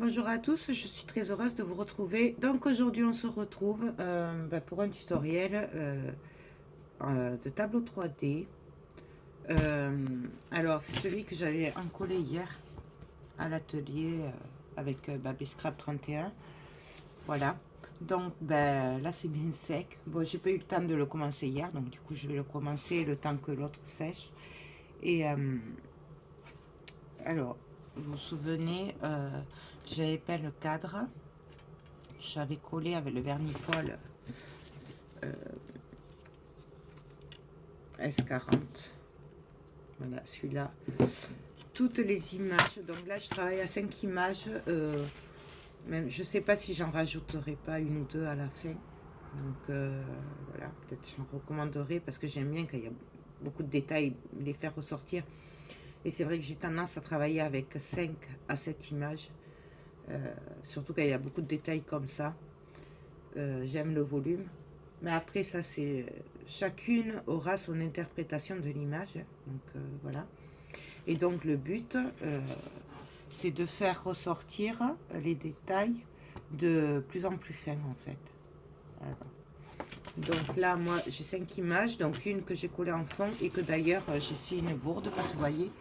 Bonjour à tous, je suis très heureuse de vous retrouver. Donc aujourd'hui on se retrouve pour un tutoriel de tableau 3D. Alors c'est celui que j'avais encollé hier à l'atelier avec Babyscrap 31. Voilà, donc là c'est bien sec. Bon, j'ai pas eu le temps de le commencer hier, donc du coup je vais le commencer le temps que l'autre sèche. Et alors, vous vous souvenez, j'avais peint le cadre. J'avais collé avec le vernis-colle S40. Voilà, celui-là. Toutes les images. Donc là, je travaille à 5 images. Même, je ne sais pas si j'en rajouterai pas une ou deux à la fin. Donc voilà, peut-être j'en recommanderai parce que j'aime bien quand il y a beaucoup de détails, les faire ressortir. Et c'est vrai que j'ai tendance à travailler avec 5 à 7 images. Surtout quand il y a beaucoup de détails comme ça. J'aime le volume. Mais après, ça, c'est chacune aura son interprétation de l'image. Donc, voilà. Et donc, le but, c'est de faire ressortir les détails de plus en plus fins, en fait. Voilà. Donc là, moi, j'ai 5 images. Donc, une que j'ai collée en fond et que d'ailleurs, j'ai fait une bourde. Parce que vous voyez,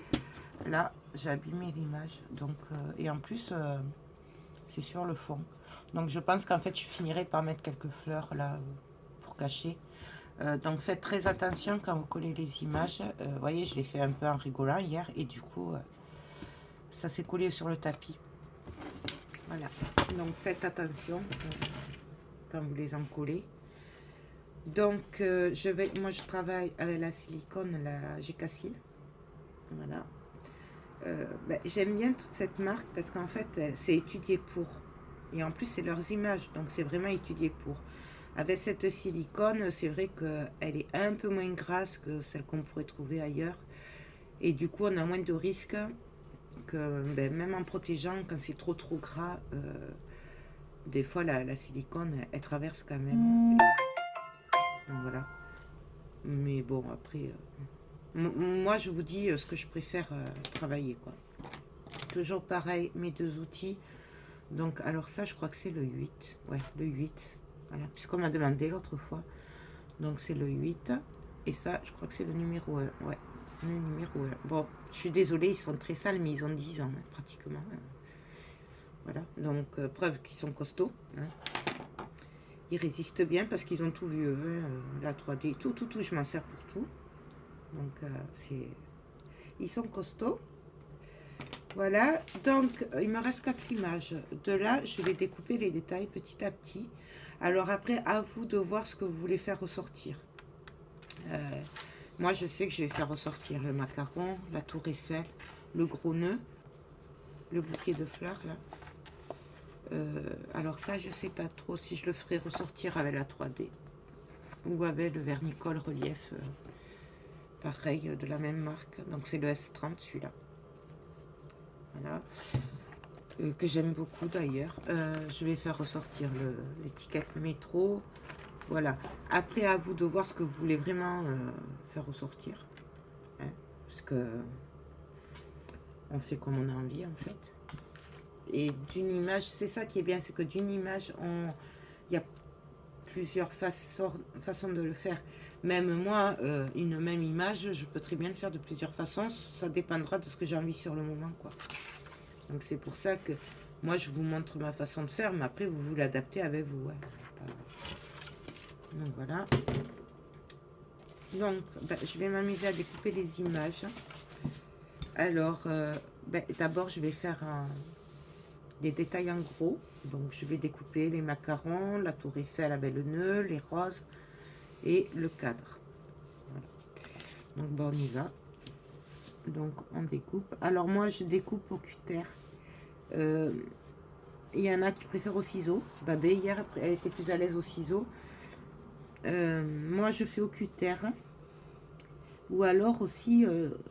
là, j'ai abîmé l'image. Donc, et en plus, c'est sur le fond. Donc, je pense qu'en fait, je finirai par mettre quelques fleurs là pour cacher. Donc faites très attention quand vous collez les images. Vous voyez, je l'ai fait un peu en rigolant hier et du coup, ça s'est collé sur le tapis. Voilà. Donc faites attention quand vous les en collez. Donc moi je travaille avec la silicone, la Gcasil. Voilà. J'aime bien toute cette marque parce qu'en fait, c'est étudié pour. Et en plus, c'est leurs images, donc c'est vraiment étudié pour. Avec cette silicone, c'est vrai qu'elle est un peu moins grasse que celle qu'on pourrait trouver ailleurs. Et du coup, on a moins de risques que, même en protégeant, quand c'est trop gras, des fois la silicone, elle traverse quand même. Donc voilà. Mais bon, après, moi je vous dis ce que je préfère travailler, quoi. Toujours pareil, mes deux outils. Donc, alors ça, je crois que c'est le 8. Ouais, le 8. Voilà, puisqu'on m'a demandé l'autre fois. Donc, c'est le 8. Et ça, je crois que c'est le numéro 1. Ouais, le numéro 1. Bon, je suis désolée, ils sont très sales, mais ils ont 10 ans, pratiquement. Voilà, donc, preuve qu'ils sont costauds. Hein. Ils résistent bien parce qu'ils ont tout vu, la 3D, tout, je m'en sers pour tout. Donc, ils sont costauds. Voilà, donc il me reste 4 images. De là, je vais découper les détails petit à petit. Alors après, à vous de voir ce que vous voulez faire ressortir. Moi, je sais que je vais faire ressortir le macaron, la tour Eiffel, le gros nœud, le bouquet de fleurs, là. Alors ça, je sais pas trop si je le ferai ressortir avec la 3D ou avec le vernis-colle relief, pareil, de la même marque. Donc c'est le S30, celui-là. Voilà. Que j'aime beaucoup d'ailleurs. Je vais faire ressortir l'étiquette métro. Voilà. Après, à vous de voir ce que vous voulez vraiment faire ressortir. Hein, parce que on fait comme on a envie, en fait. Et d'une image, c'est ça qui est bien, c'est que d'une image, il y a plusieurs façons de le faire. Même moi, une même image, je peux très bien le faire de plusieurs façons. Ça dépendra de ce que j'ai envie sur le moment, quoi. Donc c'est pour ça que moi je vous montre ma façon de faire, mais après vous vous l'adaptez avec vous. Ouais. Donc voilà. Donc je vais m'amuser à découper les images. Alors d'abord je vais faire des détails en gros. Donc je vais découper les macarons, la tour Eiffel avec le nœud, les roses et le cadre. Voilà. Donc bon, on y va. Donc on découpe. Alors moi je découpe au cutter. Il y en a qui préfèrent au ciseau. Babé hier elle était plus à l'aise au ciseau. Moi je fais au cutter. Ou alors aussi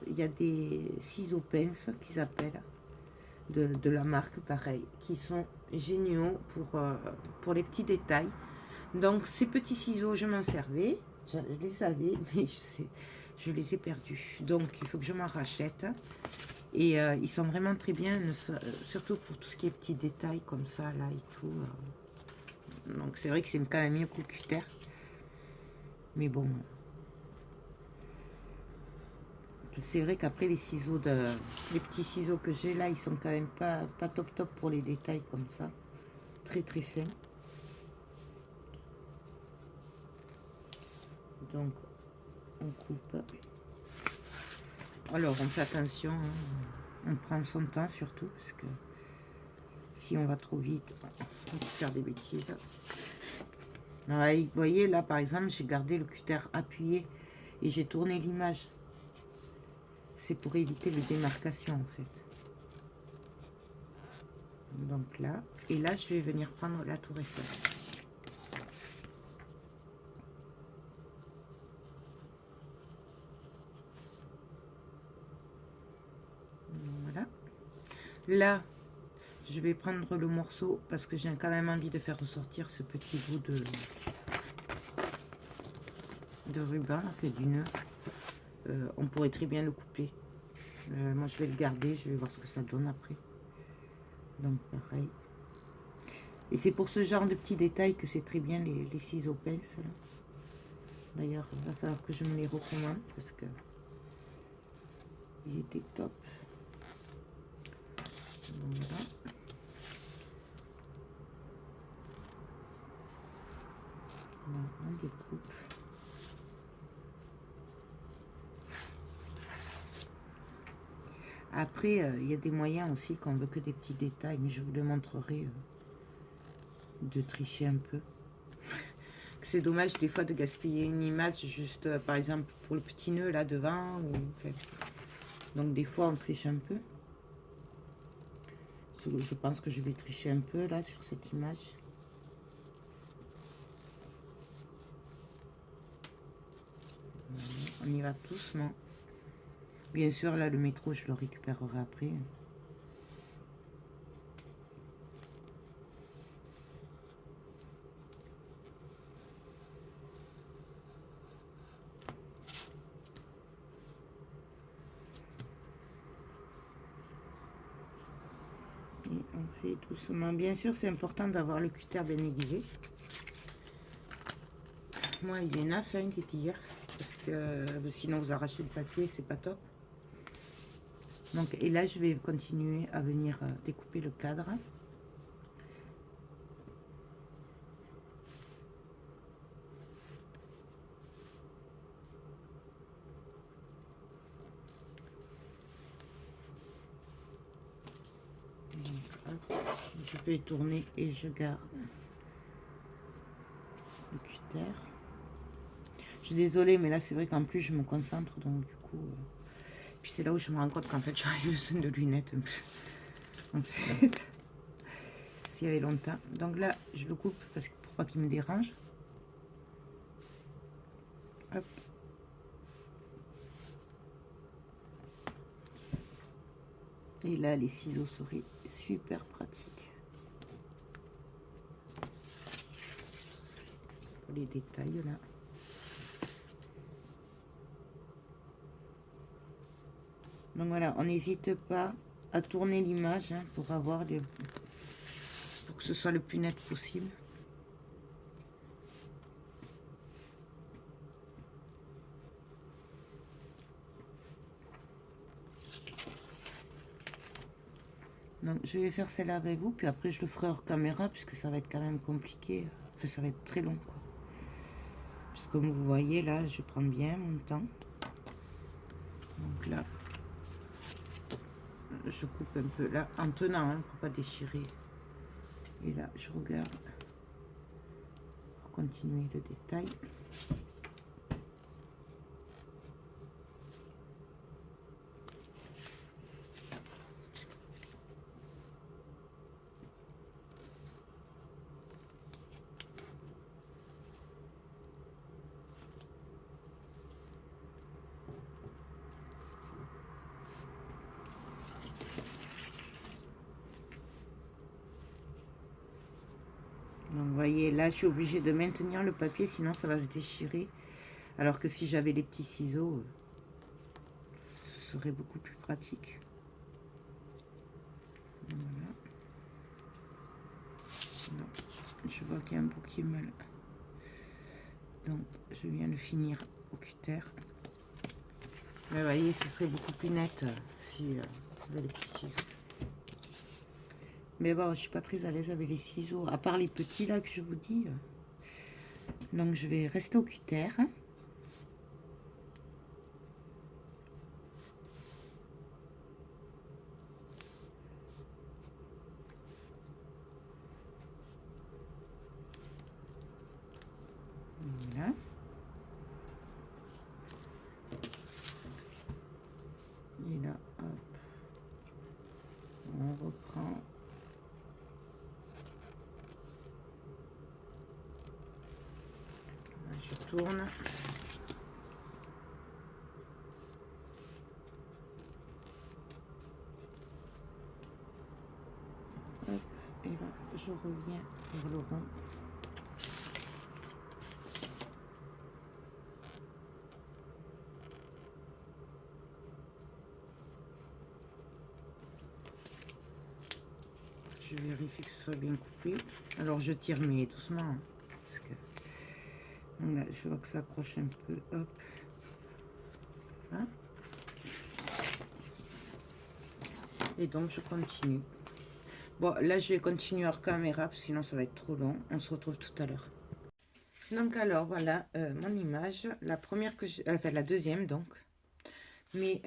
il y a des ciseaux pinces qu'ils appellent de la marque pareil, qui sont géniaux pour les petits détails. Donc ces petits ciseaux je m'en servais, je les avais, mais je les ai perdus. Donc il faut que je m'en rachète. Et ils sont vraiment très bien, surtout pour tout ce qui est petits détails comme ça, là et tout. Donc c'est vrai que c'est quand même mieux qu'au cutter. Mais bon. C'est vrai qu'après les ciseaux, les petits ciseaux que j'ai là, ils sont quand même pas top top pour les détails comme ça. Très très fin. Donc on coupe. Alors on fait attention, hein. On prend son temps surtout, parce que si on va trop vite, on peut faire des bêtises. Alors, vous voyez là par exemple, j'ai gardé le cutter appuyé et j'ai tourné l'image. C'est pour éviter les démarcations en fait. Donc là, et là je vais venir prendre la tour Eiffel. Voilà. Là, je vais prendre le morceau parce que j'ai quand même envie de faire ressortir ce petit bout de ruban, fait du nœud. On pourrait très bien le couper. Moi, je vais le garder, je vais voir ce que ça donne après. Donc, pareil. Et c'est pour ce genre de petits détails que c'est très bien les ciseaux pinces. D'ailleurs, il va falloir que je me les recommande parce que ils étaient top. Donc, voilà. Là, on découpe. Après, il y a des moyens aussi quand on veut que des petits détails, mais je vous le montrerai de tricher un peu. C'est dommage des fois de gaspiller une image juste, par exemple, pour le petit nœud là devant. Donc des fois on triche un peu. Je pense que je vais tricher un peu là sur cette image. On y va doucement. Bien sûr, là, le métro, je le récupérerai après. Et on fait doucement. Bien sûr, c'est important d'avoir le cutter bien aiguisé. Moi, il y en a fait un qui est hier. Parce que sinon, vous arrachez le papier, c'est pas top. Donc, et là, je vais continuer à venir découper le cadre. Je vais tourner et je garde le cutter. Je suis désolée, mais là, c'est vrai qu'en plus, je me concentre, donc du coup... Puis c'est là où je me rends compte qu'en fait, j'aurais besoin de lunettes. En fait, s'il y avait longtemps. Donc là, je le coupe parce que pour pas qu'il me dérange. Hop. Et là, les ciseaux seraient super pratiques. Pour les détails, là. Donc voilà, on n'hésite pas à tourner l'image hein, pour avoir pour que ce soit le plus net possible. Donc je vais faire celle-là avec vous, puis après je le ferai hors caméra puisque ça va être quand même compliqué. Enfin, ça va être très long quoi. Puisque comme vous voyez là, je prends bien mon temps. Donc là, je coupe un peu là en tenant hein, pour pas déchirer. Et là, je regarde pour continuer le détail. Donc vous voyez, là je suis obligée de maintenir le papier, sinon ça va se déchirer. Alors que si j'avais les petits ciseaux, ce serait beaucoup plus pratique. Voilà. Non, je vois qu'il y a un bout qui est mal. Donc, je viens de finir au cutter. Mais vous voyez, ce serait beaucoup plus net si j'avais les petits ciseaux. Mais bon, je suis pas très à l'aise avec les ciseaux, à part les petits là que je vous dis. Donc, je vais rester au cutter. Voilà. Et là, hop, on reprend. Là, je tourne. Hop, et là, je reviens vers le rond. Je vérifie que ce soit bien coupé. Alors je tire mais doucement. Hein, parce que... Donc là, je vois que ça accroche un peu. Hop. Hein. Et donc je continue. Bon, là je vais continuer hors caméra, sinon ça va être trop long. On se retrouve tout à l'heure. Donc alors voilà mon image. La première que j'ai... Enfin la deuxième donc. Mais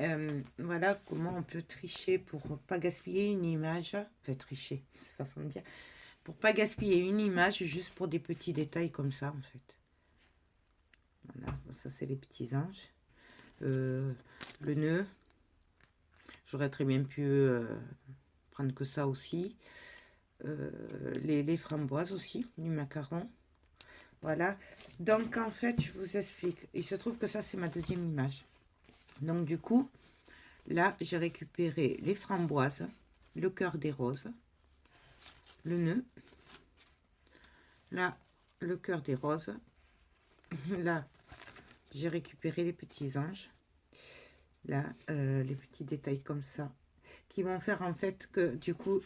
voilà comment on peut tricher pour pas gaspiller une image. Enfin tricher, c'est façon de dire. Pour pas gaspiller une image juste pour des petits détails comme ça en fait. Voilà, ça c'est les petits anges. Le nœud. J'aurais très bien pu prendre que ça aussi. Les framboises aussi, du macaron. Voilà. Donc en fait, je vous explique. Il se trouve que ça c'est ma deuxième image. Donc du coup, là j'ai récupéré les framboises, le cœur des roses, le nœud. Là, le cœur des roses. Là, j'ai récupéré les petits anges. Là, les petits détails comme ça, qui vont faire en fait que du coup,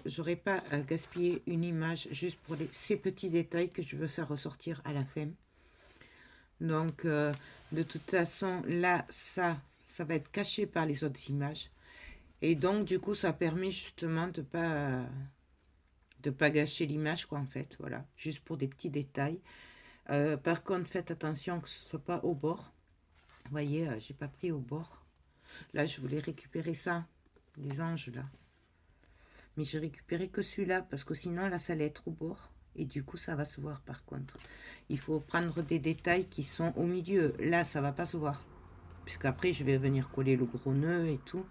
j'aurai pas à gaspiller une image juste pour ces petits détails que je veux faire ressortir à la fin. Donc, de toute façon, là, ça va être caché par les autres images. Et donc, du coup, ça permet justement de pas gâcher l'image, quoi, en fait. Voilà, juste pour des petits détails. Par contre, faites attention que ce soit pas au bord. Vous voyez, j'ai pas pris au bord. Là, je voulais récupérer ça, les anges, là. Mais j'ai récupéré que celui-là, parce que sinon, là, ça allait être au bord. Et du coup, ça va se voir, par contre. Il faut prendre des détails qui sont au milieu. Là, ça va pas se voir. Puisqu'après, je vais venir coller le gros nœud et tout.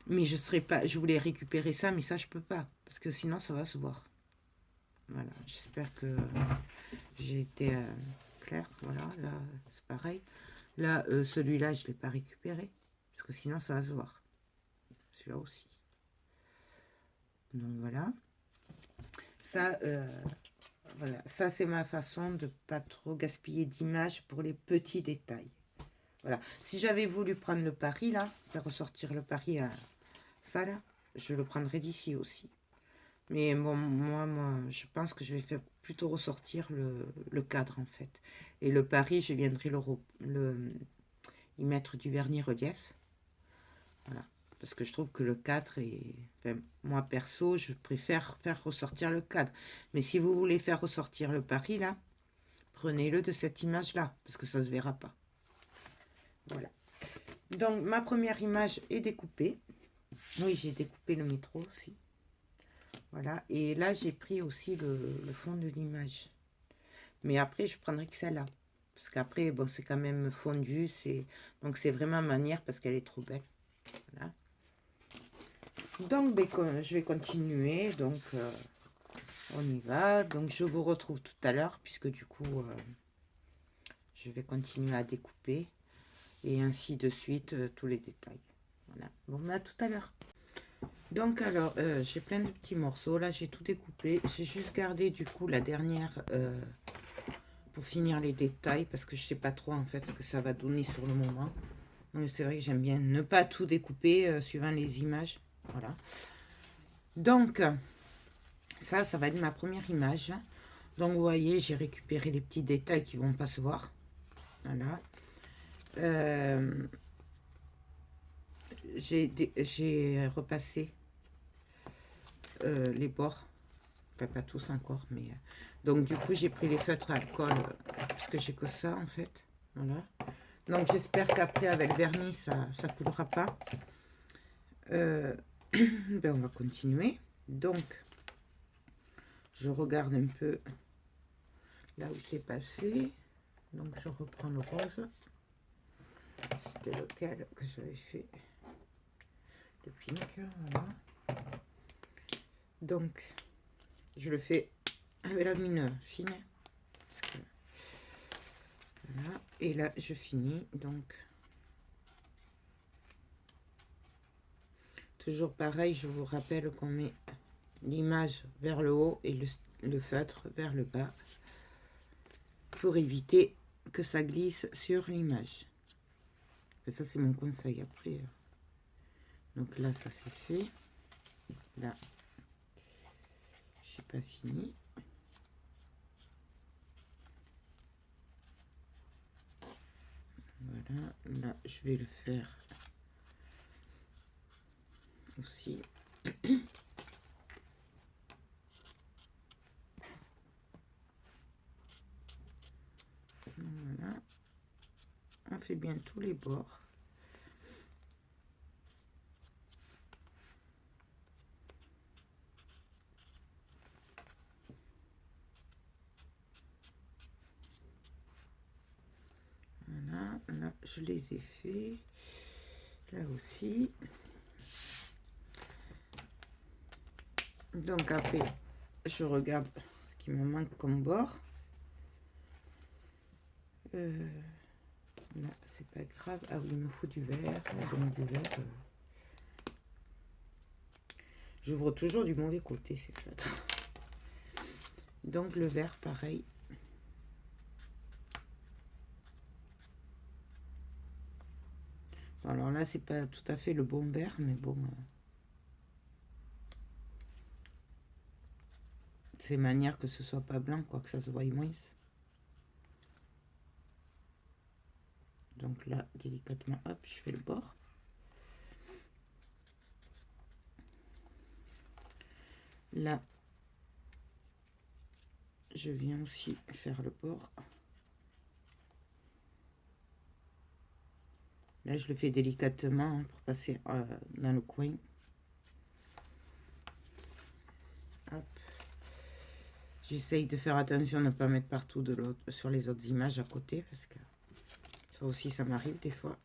Mais je serais pas... Je voulais récupérer ça, mais ça, je peux pas. Parce que sinon, ça va se voir. Voilà, j'espère que j'ai été claire. Voilà, là, c'est pareil. Là, celui-là, je ne l'ai pas récupéré. Parce que sinon, ça va se voir. Celui-là aussi. Donc, voilà. Ça, voilà. Ça, c'est ma façon de pas trop gaspiller d'images pour les petits détails. Voilà. Si j'avais voulu prendre le pari, là, faire ressortir le pari à ça, là, je le prendrais d'ici aussi. Mais bon, moi, je pense que je vais faire plutôt ressortir le cadre, en fait. Et le pari, je viendrai y mettre du vernis relief. Voilà. Parce que je trouve que le cadre est... Enfin, moi, perso, je préfère faire ressortir le cadre. Mais si vous voulez faire ressortir le pari, là, prenez-le de cette image-là. Parce que ça ne se verra pas. Voilà. Donc, ma première image est découpée. Oui, j'ai découpé le métro aussi. Voilà. Et là, j'ai pris aussi le fond de l'image. Mais après, je prendrai que celle-là. Parce qu'après, bon, c'est quand même fondu. Donc, c'est vraiment manière parce qu'elle est trop belle. Voilà. Donc, ben, je vais continuer. Donc, on y va. Donc, je vous retrouve tout à l'heure. Puisque du coup, je vais continuer à découper. Et ainsi de suite, tous les détails. Voilà. Bon, ben, à tout à l'heure. Donc, alors, j'ai plein de petits morceaux. Là, j'ai tout découpé. J'ai juste gardé, du coup, la dernière... pour finir les détails, parce que je sais pas trop en fait ce que ça va donner sur le moment. Donc c'est vrai que j'aime bien ne pas tout découper suivant les images. Voilà. Donc, ça va être ma première image. Donc, vous voyez, j'ai récupéré les petits détails qui vont pas se voir. Voilà. J'ai repassé les bords. Enfin, pas tous encore, mais... donc, du coup, j'ai pris les feutres à alcool, parce que j'ai que ça, en fait. Voilà. Donc, j'espère qu'après, avec le vernis, ça ne coulera pas. Ben, on va continuer. Donc, je regarde un peu là où je l'ai pas fait. Donc, je reprends le rose. C'était lequel que j'avais fait? Le pink, voilà. Donc, je le fais avec la mine fine. Voilà. Et là, je finis. Donc, toujours pareil, je vous rappelle qu'on met l'image vers le haut et le feutre vers le bas pour éviter que ça glisse sur l'image. Ça, c'est mon conseil après. Donc là, ça c'est fait. Là, j'ai pas fini. Voilà, là, je vais le faire aussi. Voilà. On fait bien tous les bords. Voilà, là, je les ai fait. Là aussi. Donc après, je regarde ce qui me manque comme bord. Là, c'est pas grave. Ah oui, il me faut du vert. Donc du vert. J'ouvre toujours du mauvais côté, c'est fait. Donc le vert, pareil. Alors là, c'est pas tout à fait le bon vert, mais bon. C'est manière que ce soit pas blanc, quoi, que ça se voie moins. Donc là, délicatement, hop, je fais le bord. Là, je viens aussi faire le bord. Là, je le fais délicatement hein, pour passer dans le coin. J'essaye de faire attention de ne pas mettre partout de l'autre sur les autres images à côté parce que ça aussi, ça m'arrive des fois.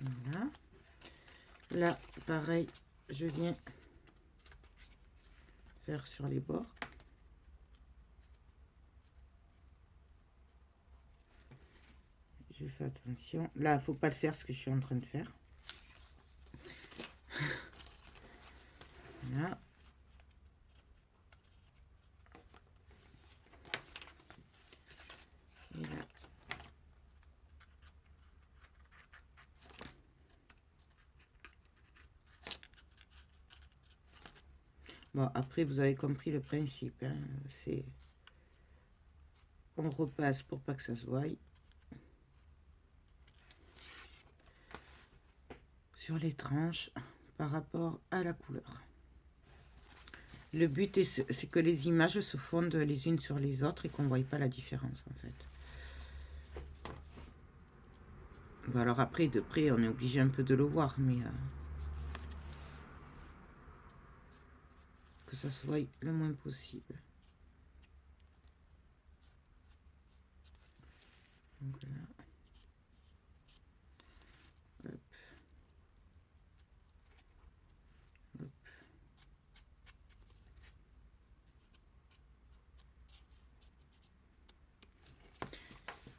Voilà. Là, pareil, je viens faire sur les bords. Je fais attention. Là, il ne faut pas le faire ce que je suis en train de faire. Voilà. Et là. Bon, après, vous avez compris le principe. Hein. C'est... On repasse pour pas que ça se voie. Sur les tranches par rapport à la couleur. Le but c'est que les images se fondent les unes sur les autres et qu'on ne voit pas la différence en fait. Bon, alors après de près on est obligé un peu de le voir mais que ça se voie le moins possible. Donc là. Hop. Hop.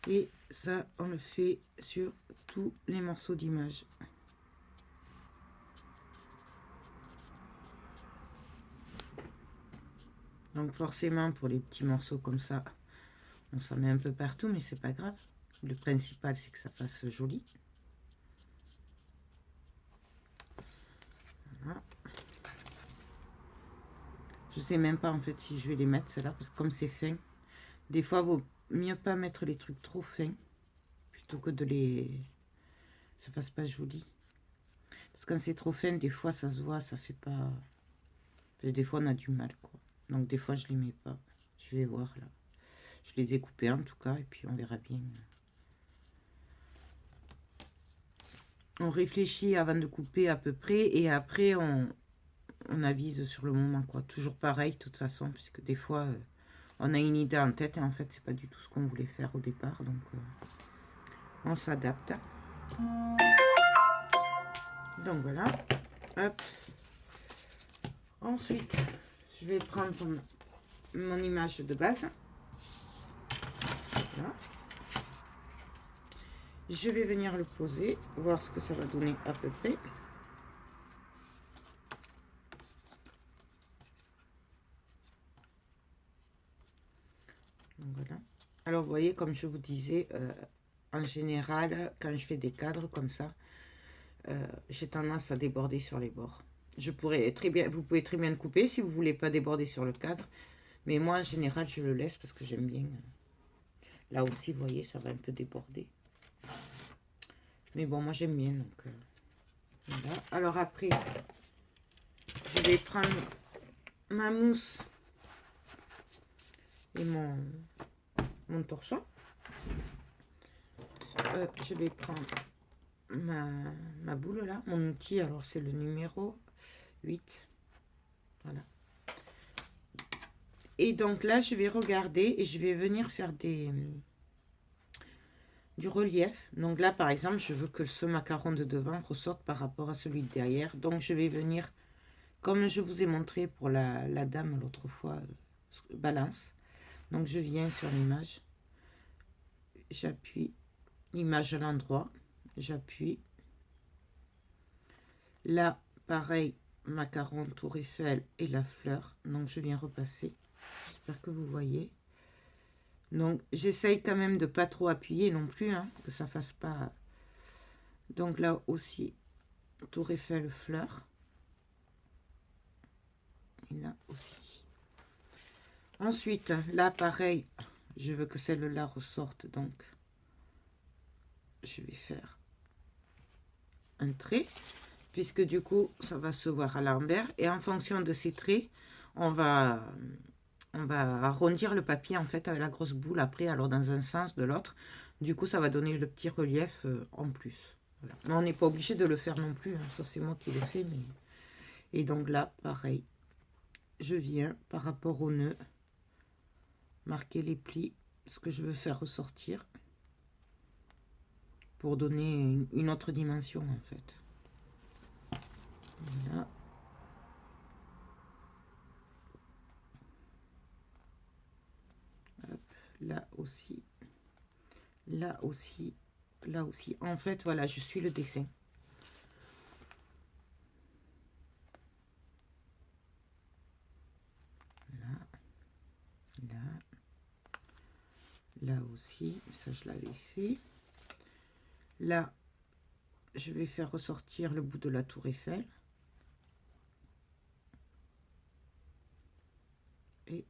Et ça on le fait sur tous les morceaux d'image. Donc forcément pour les petits morceaux comme ça on s'en met un peu partout mais c'est pas grave. Le principal c'est que ça fasse joli. Je sais même pas en fait si je vais les mettre ceux-là, parce que comme c'est fin, des fois vaut mieux pas mettre les trucs trop fins, plutôt que de les... ça fasse pas joli. Parce que quand c'est trop fin, des fois ça se voit, ça fait pas... Enfin, des fois on a du mal quoi. Donc des fois je les mets pas. Je vais voir là. Je les ai coupés en tout cas, et puis on verra bien. On réfléchit avant de couper à peu près, et après on avise sur le moment quoi. Toujours pareil de toute façon, puisque des fois on a une idée en tête et en fait c'est pas du tout ce qu'on voulait faire au départ, donc on s'adapte. Donc voilà, hop. Ensuite je vais prendre mon image de base. Voilà. Je vais venir le poser, voir ce que ça va donner à peu près. Donc voilà. Alors vous voyez, comme je vous disais, en général, quand je fais des cadres comme ça, j'ai tendance à déborder sur les bords. Je pourrais très bien, vous pouvez très bien le couper si vous voulez pas déborder sur le cadre, mais moi en général je le laisse parce que j'aime bien. Là aussi, vous voyez, ça va un peu déborder. Mais bon, moi j'aime bien, donc voilà. Alors après, je vais prendre ma mousse et mon torchon. Je vais prendre ma boule là, mon outil. Alors c'est le numéro 8. Voilà. Et donc là, je vais regarder et je vais venir faire du relief. Donc là, par exemple, je veux que ce macaron de devant ressorte par rapport à celui de derrière. Donc je vais venir, comme je vous ai montré pour la dame l'autre fois, balance. Donc je viens sur l'image, j'appuie l'image à l'endroit, j'appuie. Là, pareil, macaron, tour Eiffel et la fleur. Donc je viens repasser. J'espère que vous voyez. Donc j'essaye quand même de pas trop appuyer non plus, hein, que ça fasse pas. Donc là aussi, tour Eiffel, fleur. Et là aussi. Ensuite, là pareil, je veux que celle-là ressorte, donc je vais faire un trait, puisque du coup ça va se voir à l'envers, et en fonction de ces traits, on va arrondir le papier en fait avec la grosse boule après, alors dans un sens, de l'autre. Du coup ça va donner le petit relief en plus. Voilà. Mais on n'est pas obligé de le faire non plus, hein. Ça c'est moi qui l'ai fait. Mais... Et donc là pareil, je viens par rapport au nœud marquer les plis, ce que je veux faire ressortir pour donner une autre dimension en fait. Voilà. Hop, là aussi, là aussi, là aussi. En fait, voilà, je suis le dessin. Là, là aussi, ça je l'avais fait. Là, je vais faire ressortir le bout de la tour Eiffel. Et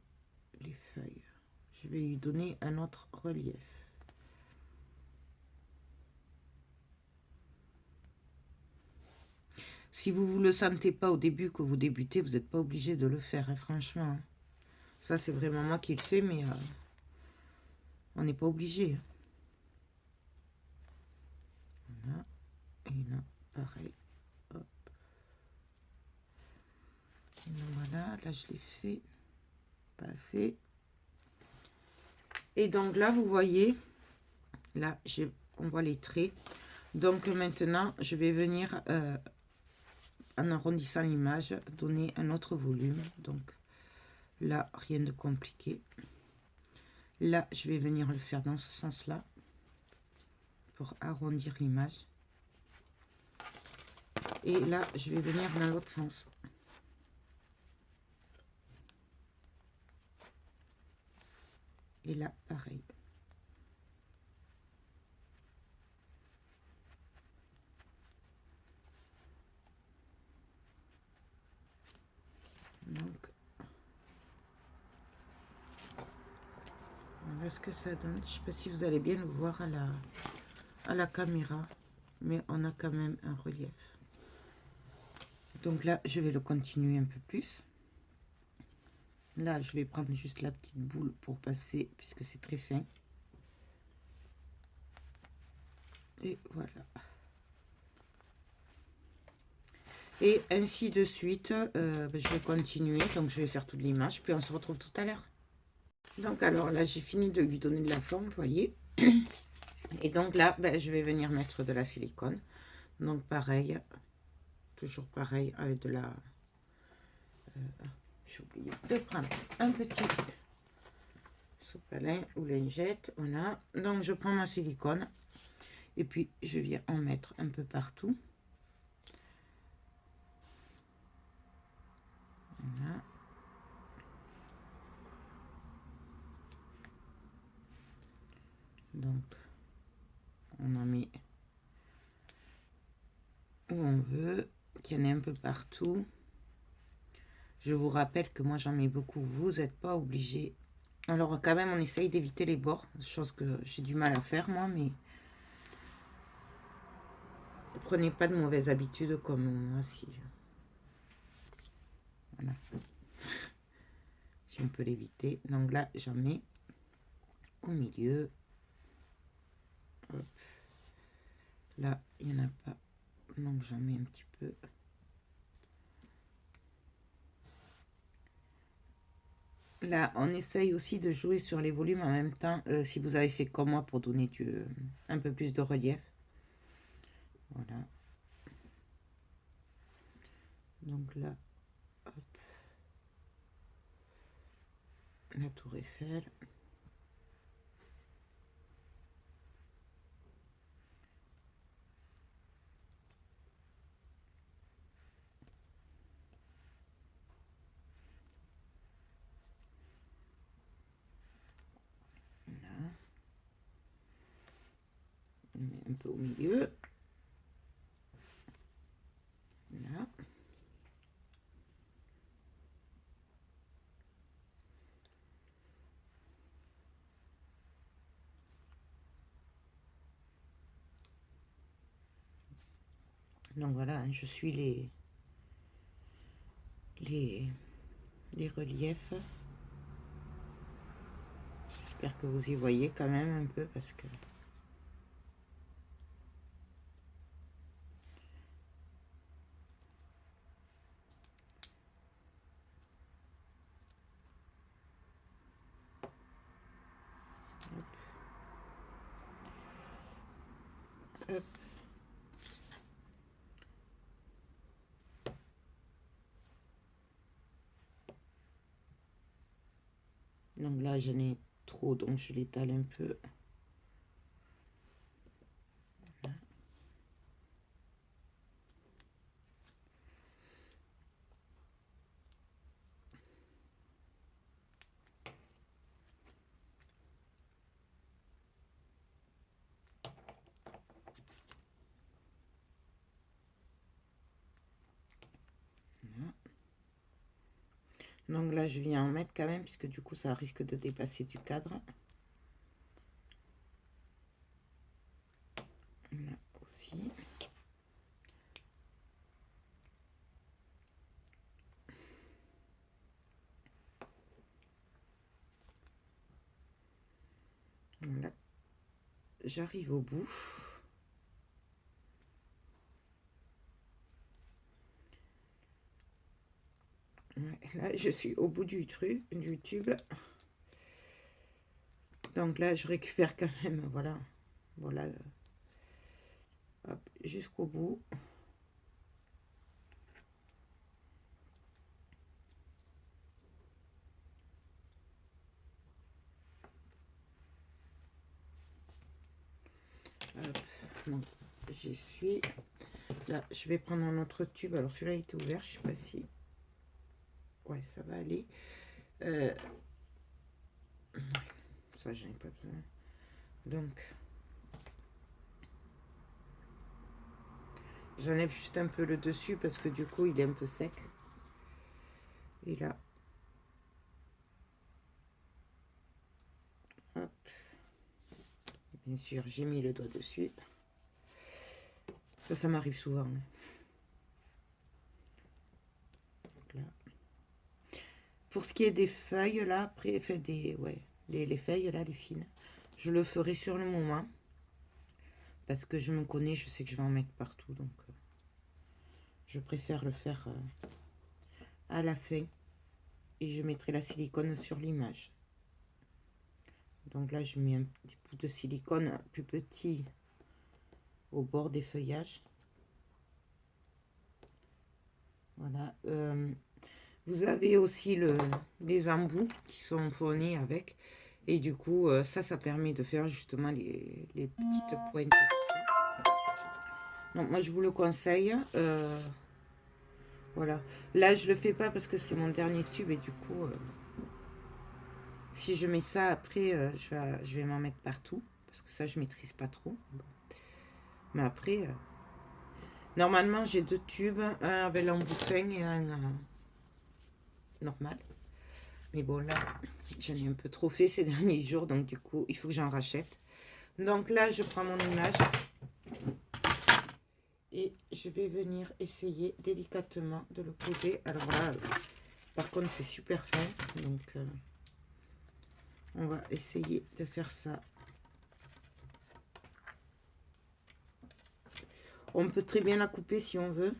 les feuilles. Je vais lui donner un autre relief. Si vous ne le sentez pas au début que vous débutez, vous n'êtes pas obligé de le faire, hein, franchement. Ça, c'est vraiment moi qui le fais, mais on n'est pas obligé. Là, et là, pareil. Hop. Voilà, là, je l'ai fait passer. Et donc là, vous voyez, là, on voit les traits. Donc maintenant, je vais venir, en arrondissant l'image, donner un autre volume. Donc là, rien de compliqué. Là, je vais venir le faire dans ce sens-là pour arrondir l'image. Et là, je vais venir dans l'autre sens. Et là, pareil. Donc, que ça donne. Je sais pas si vous allez bien le voir à la caméra, mais on a quand même un relief. Donc là, je vais le continuer un peu plus. Là, je vais prendre juste la petite boule pour passer, puisque c'est très fin. Et voilà. Et ainsi de suite, je vais continuer. Donc, je vais faire toute l'image, puis on se retrouve tout à l'heure. Donc, alors là, j'ai fini de lui donner de la forme, vous voyez. Et donc là, je vais venir mettre de la silicone. Donc, pareil, toujours pareil, avec de la... j'ai oublié de prendre un petit sopalin ou lingette. Voilà. Donc, je prends ma silicone. Et puis, je viens en mettre un peu partout. Voilà. Donc, on en met où on veut, qu'il y en ait un peu partout. Je vous rappelle que moi, j'en mets beaucoup. Vous n'êtes pas obligé. Alors, quand même, on essaye d'éviter les bords. Chose que j'ai du mal à faire, moi, mais... Prenez pas de mauvaises habitudes comme moi, si... Voilà. Si on peut l'éviter. Donc là, j'en mets au milieu. Hop. Là, il n'y en a pas. Donc, j'en mets un petit peu. Là, on essaye aussi de jouer sur les volumes en même temps, si vous avez fait comme moi pour donner un peu plus de relief. Voilà. Donc là, hop. La tour Eiffel. Voilà. On met un peu au milieu. Là. Donc voilà, je suis les reliefs. J'espère que vous y voyez quand même un peu parce que... Hop. Hop. Donc là, j'en ai trop, donc je l'étale un peu. Voilà. Voilà. Donc là, je viens en mettre quand même, puisque du coup, ça risque de dépasser du cadre. Là aussi. Voilà. J'arrive au bout. Ouais, là, je suis au bout du tube. Donc là, je récupère quand même, voilà, voilà, hop, jusqu'au bout. Hop, donc j'y suis. Là, je vais prendre un autre tube. Alors celui-là il était ouvert, je sais pas si... Ouais, ça va aller. Ça, j'en ai pas besoin. Donc, j'enlève juste un peu le dessus parce que du coup, il est un peu sec. Et là, hop. Bien sûr, j'ai mis le doigt dessus. Ça m'arrive souvent. Donc là. Pour ce qui est des feuilles, là, après, enfin, les feuilles, là, les fines, je le ferai sur le moment. Parce que je me connais, je sais que je vais en mettre partout. Donc, je préfère le faire à la fin. Et je mettrai la silicone sur l'image. Donc là, je mets un petit bout de silicone plus petit au bord des feuillages. Voilà. Vous avez aussi les embouts qui sont fournis avec. Et du coup, ça permet de faire justement les petites pointes. Donc moi, je vous le conseille. Voilà. Là, je le fais pas parce que c'est mon dernier tube. Et du coup, si je mets ça après, je vais m'en mettre partout. Parce que ça, je maîtrise pas trop. Bon. Mais après, normalement, j'ai 2 tubes. Un avec l'embout fin et un normal. Mais bon, là, j'en ai un peu trop fait ces derniers jours. Donc, du coup, il faut que j'en rachète. Donc là, je prends mon image. Et je vais venir essayer délicatement de le poser. Alors là, par contre, c'est super fin. Donc, on va essayer de faire ça. On peut très bien la couper si on veut.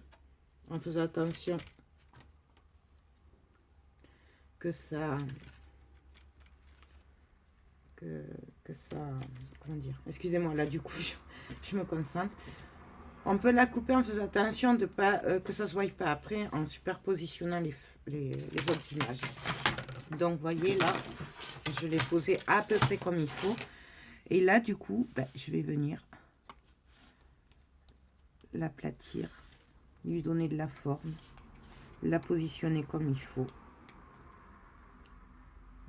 En faisant attention que ça... Que ça... Comment dire? Excusez-moi, là, du coup, je me concentre. On peut la couper en faisant attention de pas que ça ne se voie pas après en superpositionnant les autres images. Donc, vous voyez là, je l'ai posé à peu près comme il faut. Et là, du coup, je vais venir l'aplatir, lui donner de la forme, la positionner comme il faut.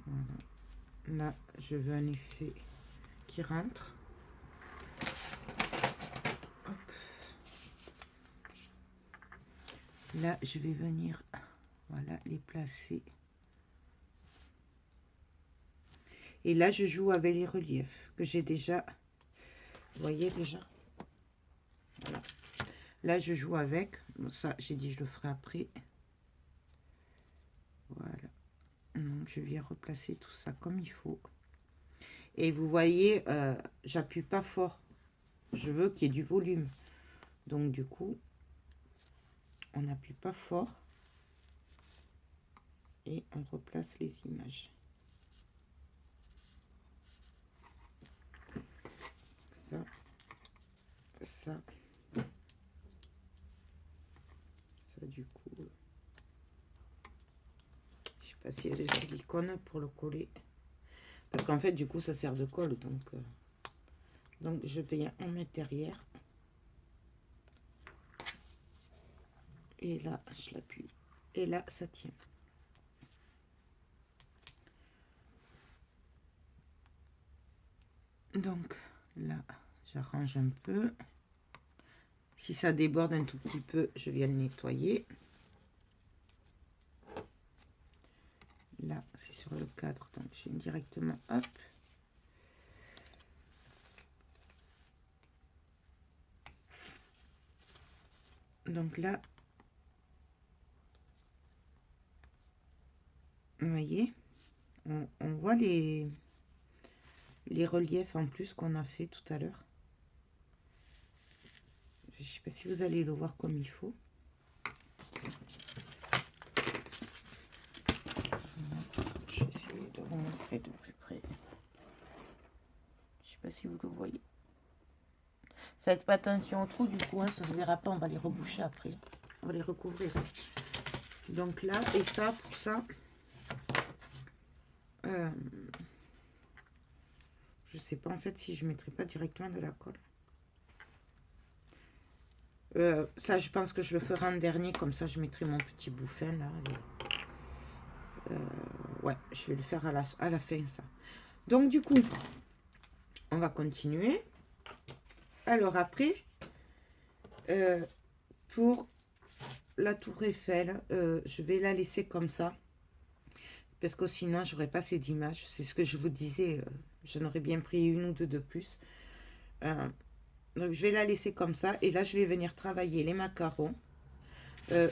Voilà. Là, je veux un effet qui rentre. Hop. Là, je vais venir, voilà, les placer. Et là, je joue avec les reliefs que j'ai déjà. Vous voyez déjà? Voilà. Là, je joue avec. Bon, ça, j'ai dit, je le ferai après. Voilà. Donc, je viens replacer tout ça comme il faut. Et vous voyez, j'appuie pas fort. Je veux qu'il y ait du volume. Donc, du coup, on n'appuie pas fort. Et on replace les images. Ça. Ça. Ça, du coup. Je sais pas s'il y a de silicone pour le coller. Parce qu'en fait, du coup, ça sert de colle. Donc je vais en mettre derrière. Et là, je l'appuie. Et là, ça tient. Donc là, j'arrange un peu. Si ça déborde un tout petit peu, je viens le nettoyer. Là, c'est sur le cadre, donc je viens directement, hop. Donc là, vous voyez, on voit les reliefs en plus qu'on a fait tout à l'heure. Je ne sais pas si vous allez le voir comme il faut. Je vais essayer de vous montrer de plus près. Je ne sais pas si vous le voyez. Faites pas attention au trou, du coup, hein, ça se verra pas, on va les reboucher après. On va les recouvrir. Donc là, et ça, pour ça, je sais pas en fait si je mettrai pas directement de la colle. Ça, je pense que je le ferai en dernier, comme ça je mettrai mon petit bouffin là. Ouais, je vais le faire à la fin, ça. Donc du coup, on va continuer. Alors après, pour la tour Eiffel, je vais la laisser comme ça. Parce que sinon, j'aurais pas assez d'images. C'est ce que je vous disais. J'en aurais bien pris une ou deux de plus. Donc je vais la laisser comme ça. Et là, je vais venir travailler les macarons.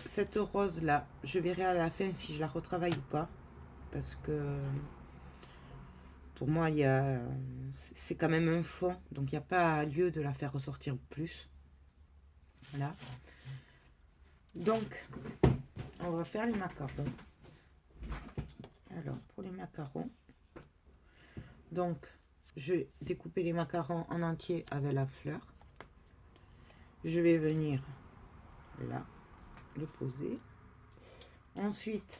Cette rose là, je verrai à la fin si je la retravaille ou pas. Parce que pour moi, c'est quand même un fond. Donc il n'y a pas lieu de la faire ressortir plus. Voilà. Donc, on va faire les macarons. Alors, pour les macarons, donc, je vais découper les macarons en entier avec la fleur. Je vais venir là, le poser. Ensuite,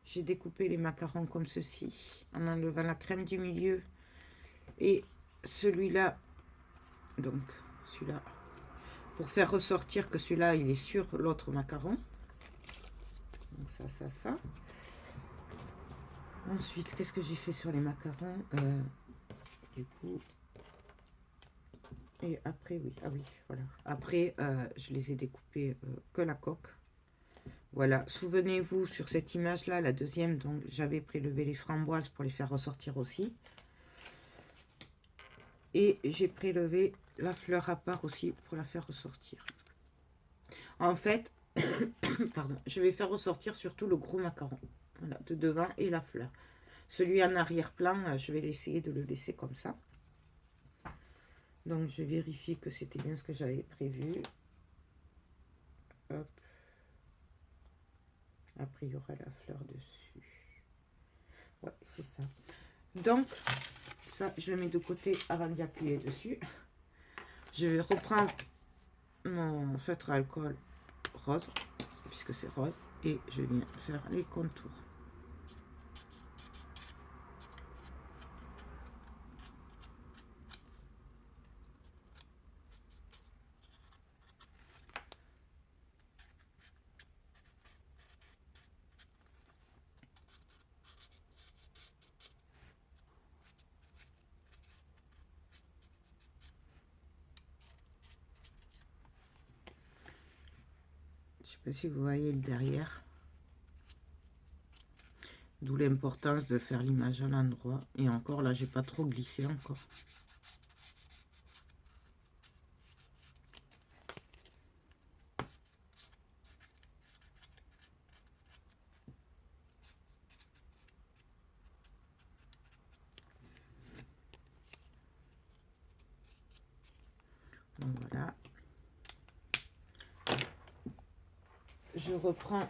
j'ai découpé les macarons comme ceci, en enlevant la crème du milieu. Et celui-là, donc, celui-là, pour faire ressortir que celui-là, il est sur l'autre macaron. Donc ça. Ensuite, qu'est-ce que j'ai fait sur les macarons du coup, et après, oui, ah oui, voilà. Après, je les ai découpés que la coque. Voilà, souvenez-vous, sur cette image-là, la deuxième, donc j'avais prélevé les framboises pour les faire ressortir aussi. Et j'ai prélevé la fleur à part aussi pour la faire ressortir. En fait, pardon, je vais faire ressortir surtout le gros macaron. Voilà, de devant et la fleur. Celui en arrière-plan, je vais essayer de le laisser comme ça. Donc, je vérifie que c'était bien ce que j'avais prévu. Hop. Après, il y aura la fleur dessus. Ouais, c'est ça. Donc, ça, je le mets de côté avant d'y appuyer dessus. Je vais reprendre mon feutre à alcool rose, puisque c'est rose, et je viens faire les contours. Je sais pas si vous voyez le derrière. D'où l'importance de faire l'image à l'endroit. Et encore, là, j'ai pas trop glissé encore. Donc voilà. Je reprends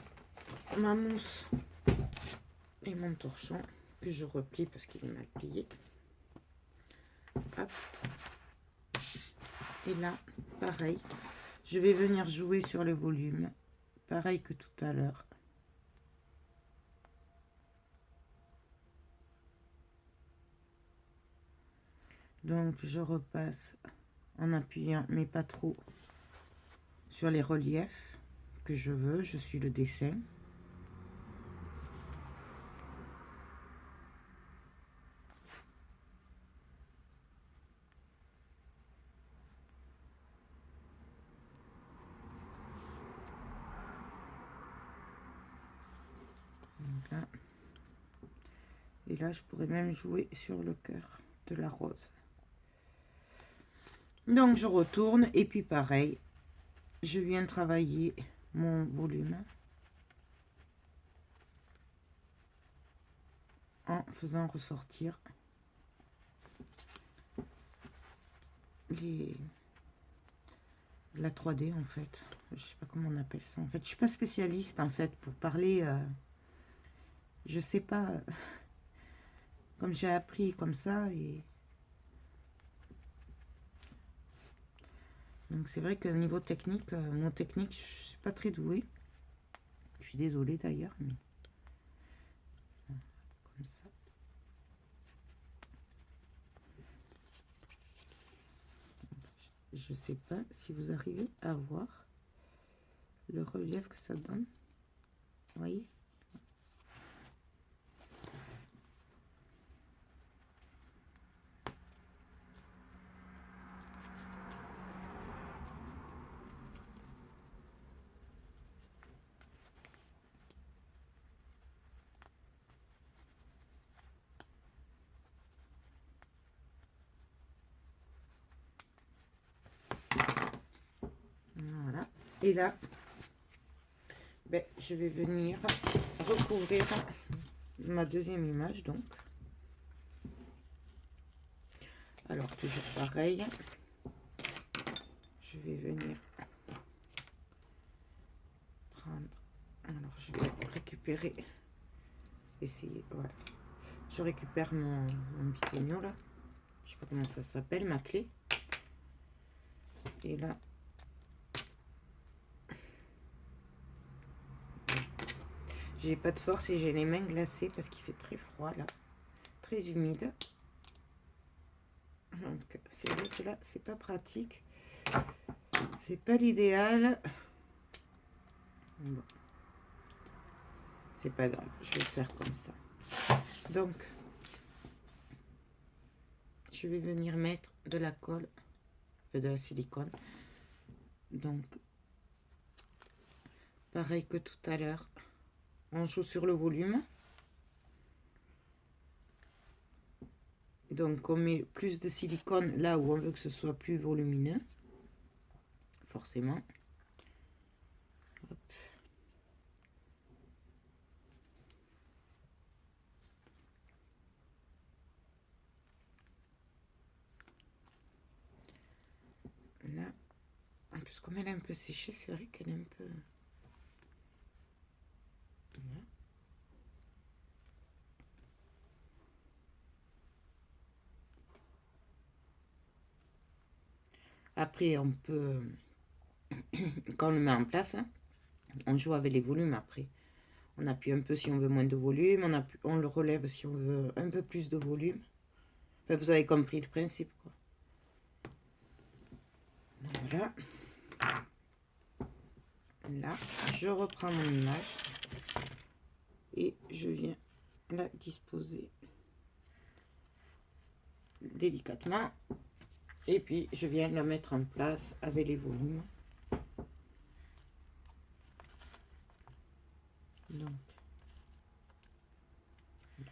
ma mousse et mon torchon que je replie parce qu'il est mal plié. Hop. Et là, pareil, je vais venir jouer sur le volume, pareil que tout à l'heure. Donc je repasse en appuyant, mais pas trop, sur les reliefs que je veux. Je suis le dessin. Là. Et là, je pourrais même jouer sur le cœur de la rose. Donc, je retourne et puis pareil, je viens travailler mon volume en faisant ressortir la 3D en fait. Je sais pas comment on appelle ça en fait. Je suis pas spécialiste en fait pour parler. Je sais pas. Comme j'ai appris comme ça et donc c'est vrai que niveau technique, mon technique, je suis pas très douée. Je suis désolée d'ailleurs, mais comme ça. Je sais pas si vous arrivez à voir le relief que ça donne. Vous voyez? Et là, ben, je vais venir recouvrir ma deuxième image, donc. Alors, toujours pareil. Je vais venir prendre... Alors, je vais récupérer... Essayer, voilà. Je récupère mon bitonio, là. Je sais pas comment ça s'appelle, ma clé. Et là... J'ai pas de force et j'ai les mains glacées parce qu'il fait très froid, là. Très humide. Donc, c'est vrai que là, c'est pas pratique. C'est pas l'idéal. Bon. C'est pas grave, je vais le faire comme ça. Donc, je vais venir mettre de la colle, de la silicone. Donc, pareil que tout à l'heure, on joue sur le volume. Donc, on met plus de silicone là où on veut que ce soit plus volumineux, forcément. Hop. Là, en plus, comme elle est un peu séchée, c'est vrai qu'elle est un peu... Voilà. Après, on peut, quand on le met en place, hein, on joue avec les volumes après. On appuie un peu si on veut moins de volume, on le relève si on veut un peu plus de volume. Enfin, vous avez compris le principe, quoi. Voilà. Là, je reprends mon image et je viens la disposer délicatement. Et puis, je viens la mettre en place avec les volumes. Donc, là.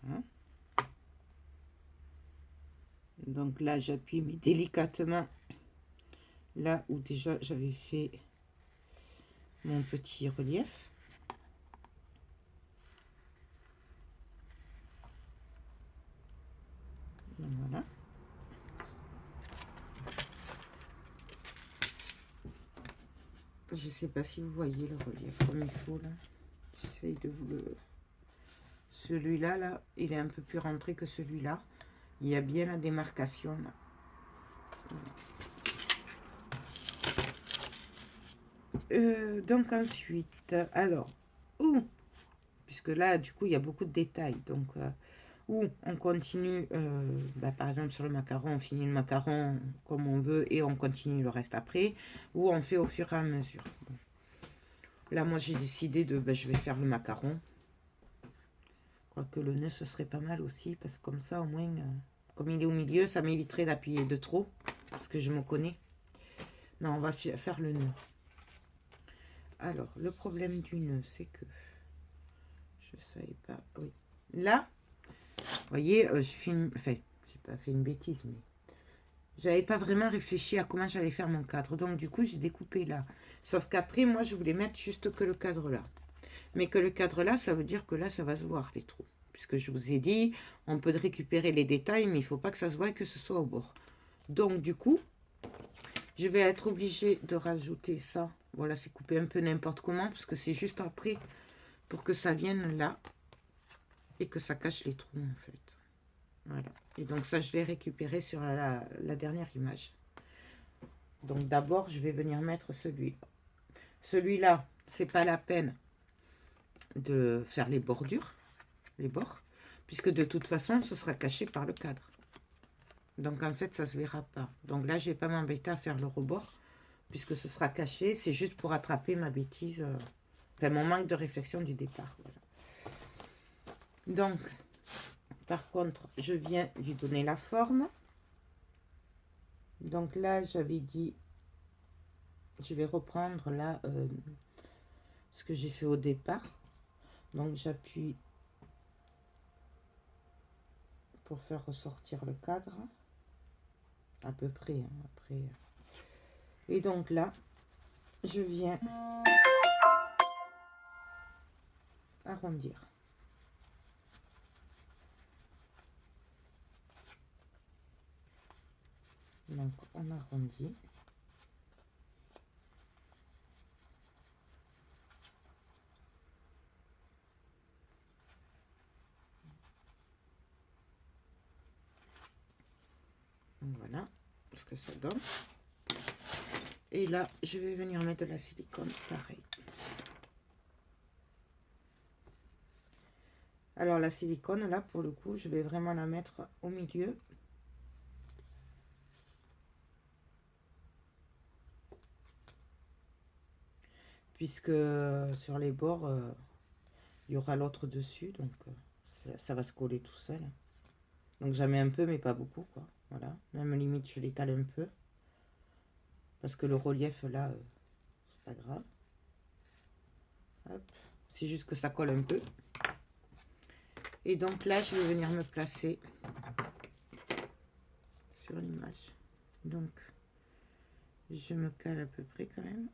Hein. Donc là, j'appuie, mais délicatement, là où déjà j'avais fait mon petit relief. Voilà. Je sais pas si vous voyez le relief comme il faut là. J'essaye de vous le... Celui-là, là, il est un peu plus rentré que celui-là. Il y a bien la démarcation là. Donc ensuite, alors, où, puisque là, du coup, il y a beaucoup de détails. Donc, où on continue, par exemple, sur le macaron, on finit le macaron comme on veut et on continue le reste après. Ou on fait au fur et à mesure. Bon. Là, moi, j'ai décidé de, je vais faire le macaron. Quoique le nœud, ce serait pas mal aussi, parce que comme ça, au moins, comme il est au milieu, ça m'éviterait d'appuyer de trop, parce que je me connais. Non, on va faire le nœud. Alors, le problème du nœud, c'est que je savais pas. Oui. Là, vous voyez, enfin, j'ai pas fait une bêtise, mais j'avais pas vraiment réfléchi à comment j'allais faire mon cadre. Donc, du coup, j'ai découpé là. Sauf qu'après, moi, je voulais mettre juste que le cadre là. Mais que le cadre là, ça veut dire que là, ça va se voir les trous. Puisque je vous ai dit, on peut récupérer les détails, mais il faut pas que ça se voie et que ce soit au bord. Donc, du coup, je vais être obligée de rajouter ça. Voilà, c'est coupé un peu n'importe comment, parce que c'est juste après pour que ça vienne là et que ça cache les trous, en fait. Voilà. Et donc, ça, je vais récupérer sur la dernière image. Donc, d'abord, je vais venir mettre celui-là. Celui-là, c'est pas la peine de faire les bordures, les bords, puisque de toute façon, ce sera caché par le cadre. Donc, en fait, ça se verra pas. Donc là, je vais pas m'embêter à faire le rebord, puisque ce sera caché. C'est juste pour attraper ma bêtise, enfin, mon manque de réflexion du départ. Voilà. Donc, par contre, je viens lui donner la forme. Donc là, j'avais dit je vais reprendre là ce que j'ai fait au départ. Donc j'appuie pour faire ressortir le cadre, à peu près, hein, après. Et donc là, je viens arrondir. Donc on arrondit. Voilà ce que ça donne. Et là, je vais venir mettre de la silicone, pareil. Alors la silicone, là, pour le coup, je vais vraiment la mettre au milieu. Puisque sur les bords, il y aura l'autre dessus, donc ça va se coller tout seul. Donc j'en mets un peu, mais pas beaucoup, quoi. Voilà, même limite, je l'étale un peu. Parce que le relief, là, c'est pas grave. C'est juste que ça colle un peu. Et donc là, je vais venir me placer sur l'image. Donc, je me cale à peu près quand même.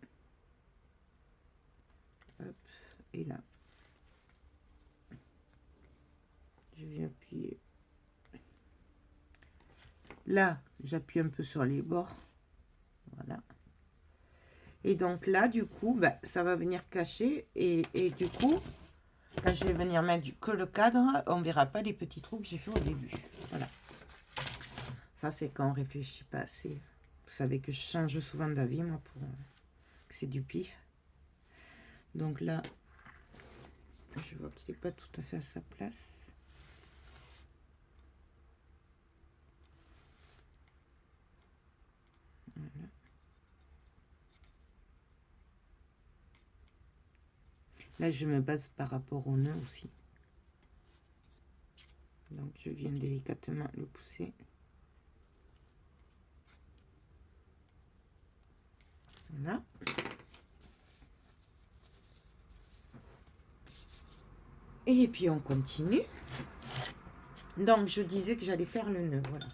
Hop, et là, je viens appuyer. Là, j'appuie un peu sur les bords. Voilà. Et donc là, du coup, bah, ça va venir cacher. Et du coup, quand je vais venir mettre que le cadre, on ne verra pas les petits trous que j'ai fait au début. Voilà. Ça, c'est quand on réfléchit pas assez. Vous savez que je change souvent d'avis, moi, pour que c'est du pif. Donc là, je vois qu'il n'est pas tout à fait à sa place. Voilà. Là, je me base par rapport au nœud aussi. Donc, je viens délicatement le pousser. Voilà. Et puis, on continue. Donc, je disais que j'allais faire le nœud. Voilà.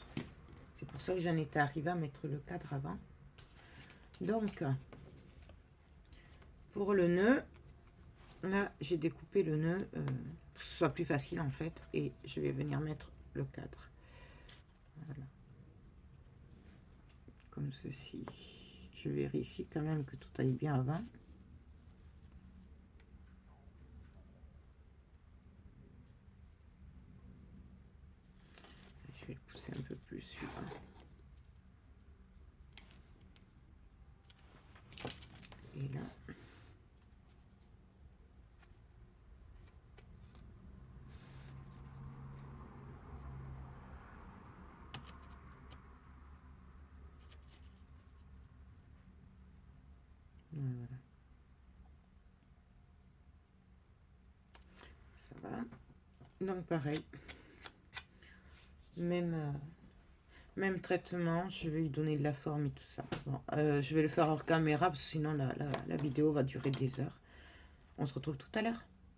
C'est pour ça que j'en étais arrivée à mettre le cadre avant. Donc, pour le nœud, là, j'ai découpé le nœud pour que ce soit plus facile, en fait. Et je vais venir mettre le cadre. Voilà. Comme ceci. Je vérifie quand même que tout aille bien avant. Je vais le pousser un peu plus celui-là. Et là. Voilà. Ça va. Donc pareil. Même traitement, je vais lui donner de la forme et tout ça. Bon, je vais le faire hors caméra parce que sinon la vidéo va durer des heures. On se retrouve tout à l'heure.